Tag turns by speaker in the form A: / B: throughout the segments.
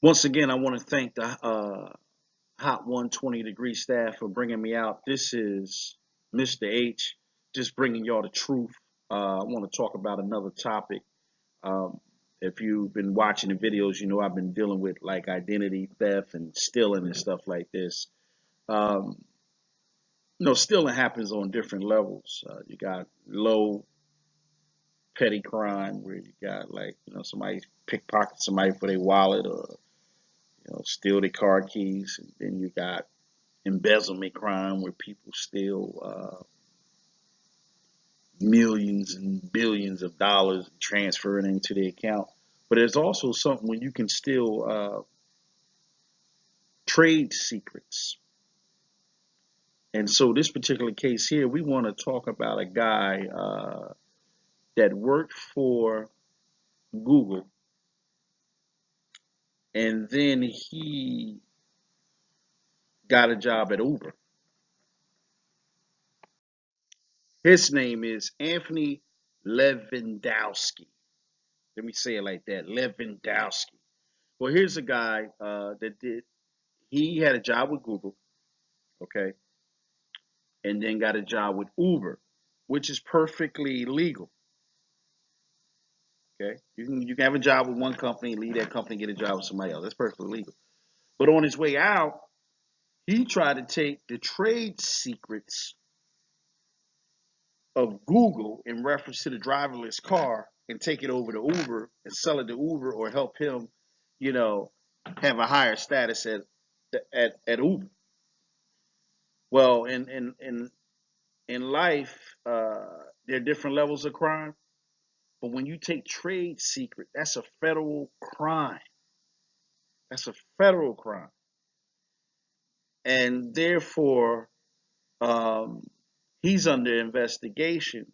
A: Once again, I want to thank the Hot 120 Degree staff for bringing me out. This is Mr. H, just bringing y'all the truth. I want to talk about another topic. Um, if you've been watching the videos, you know I've been dealing with like identity theft and stealing and stuff like this. Um, stealing happens on different levels. You got low petty crime where you got like somebody pickpocket somebody for their wallet or steal their car keys, and then you got embezzlement crime where people steal millions and billions of dollars and transfer it into the account. But there's also something when you can steal trade secrets. And so this particular case here, we want to talk about a guy that worked for Google, and then he got a job at Uber. His name is Anthony Levandowski. Let me say it like that, Levandowski. Well, here's a guy he had a job with Google, okay, and then got a job with Uber, which is perfectly legal, okay. You can have a job with one company, leave that company, get a job with somebody else. That's perfectly legal. But on his way out, he tried to take the trade secrets of Google in reference to the driverless car and take it over to Uber and sell it to Uber or help him, you know, have a higher status at Uber. Well, in life, there are different levels of crime, but when you take trade secret, that's a federal crime. That's a federal crime, and therefore, um, he's under investigation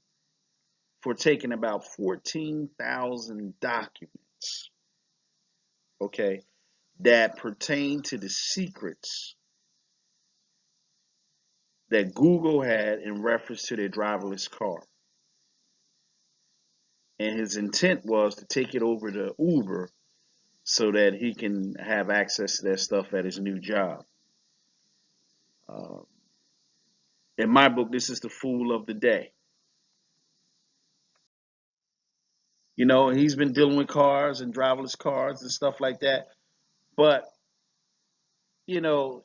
A: for taking about 14,000 documents, okay, that pertain to the secrets that Google had in reference to their driverless car. And his intent was to take it over to Uber so that he can have access to that stuff at his new job. Uh, in my book, this is the fool of the day. He's been dealing with cars and driverless cars and stuff like that. But, you know,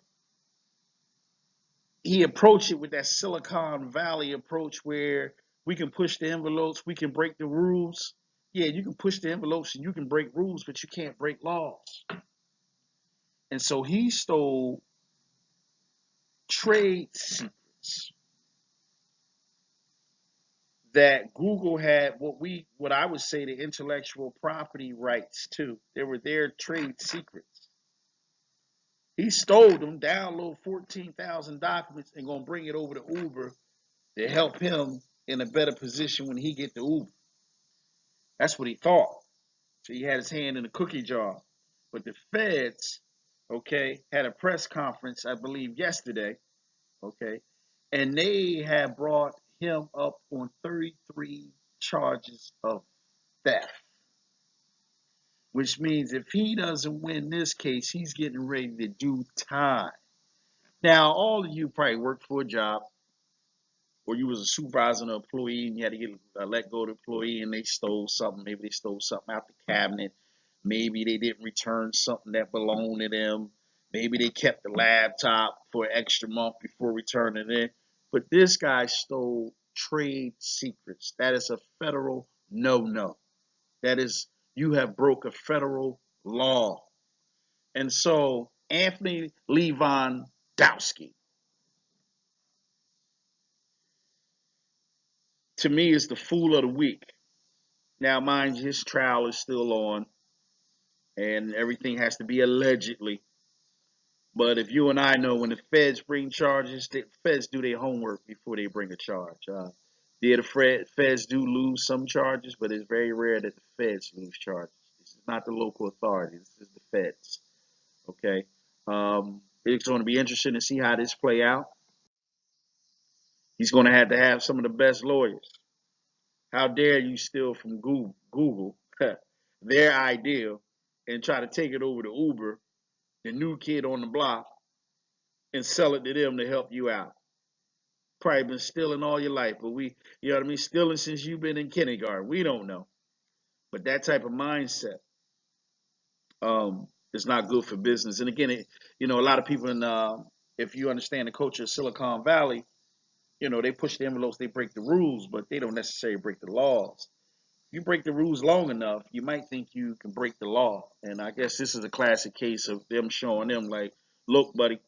A: he approached it with that Silicon Valley approach where we can push the envelopes, we can break the rules. Yeah, you can push the envelopes and you can break rules, but you can't break laws. And so he stole trade secrets that Google had what I would say the intellectual property rights to. They were their trade secrets. He stole them, download 14,000 documents, and gonna bring it over to Uber to help him in a better position when he get to Uber. That's what he thought. So he had his hand in the cookie jar. But the feds, okay, had a press conference, I believe, yesterday, okay, and they have brought him up on 33 charges of theft, which means if he doesn't win this case, he's getting ready to do time. Now, all of you probably worked for a job or you was a supervisor or employee and you had to get let go of the employee and they stole something. Maybe they stole something out the cabinet. Maybe they didn't return something that belonged to them. Maybe they kept the laptop for an extra month before returning it. But this guy stole trade secrets. That is a federal no-no. That is, you have broke a federal law. And so Anthony Levandowski, to me, is the fool of the week. Now, mind you, his trial is still on, and everything has to be allegedly. But if you and I know when the feds bring charges, the feds do their homework before they bring a charge. The feds do lose some charges, but it's very rare that the feds lose charges. This is not the local authorities. This is the feds. Okay. It's going to be interesting to see how this play out. He's going to have some of the best lawyers. How dare you steal from Google their idea and try to take it over to Uber, the new kid on the block, and sell it to them to help you out. Probably been stealing all your life, but you know what I mean, stealing since you've been in kindergarten. We don't know, but that type of mindset is not good for business. And again, a lot of people if you understand the culture of Silicon Valley, they push the envelopes, they break the rules, but they don't necessarily break the laws. You break the rules long enough, you might think you can break the law. And I guess this is a classic case of them showing them like, look, buddy,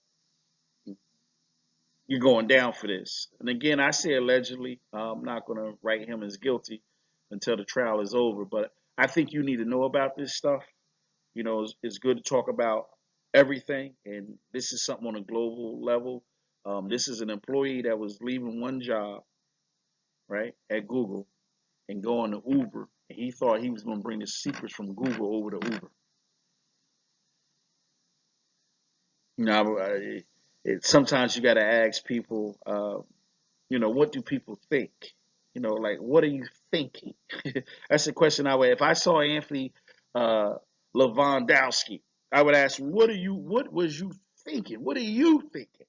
A: you're going down for this. And again, I say allegedly. I'm not going to write him as guilty until the trial is over. But I think you need to know about this stuff. It's good to talk about everything. And this is something on a global level. This is an employee that was leaving one job, right, at Google and going to Uber. And he thought he was going to bring the secrets from Google over to Uber. Sometimes you got to ask people, what do people think? Like, what are you thinking? That's the question I would. If I saw Anthony uh, Levandowski, I would ask, what was you thinking? What are you thinking?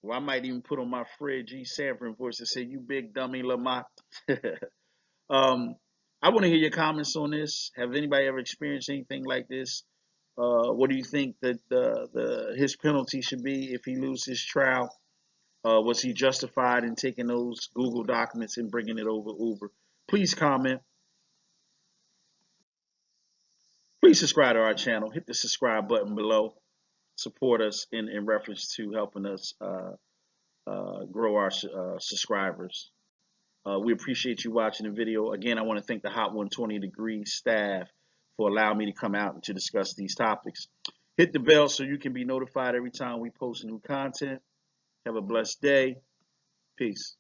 A: Well, I might even put on my Fred G. Sanford voice and say, you big dummy Lamont. um, I want to hear your comments on this. Have anybody ever experienced anything like this? What do you think that his penalty should be if he loses his trial? Was he justified in taking those Google documents and bringing it over Uber? Please comment. Please subscribe to our channel. Hit the subscribe button below. Support us in reference to helping us grow our subscribers. We appreciate you watching the video. Again, I want to thank the Hot 120 Degrees staff for allowing me to come out and to discuss these topics. Hit the bell so you can be notified every time we post new content. Have a blessed day. Peace.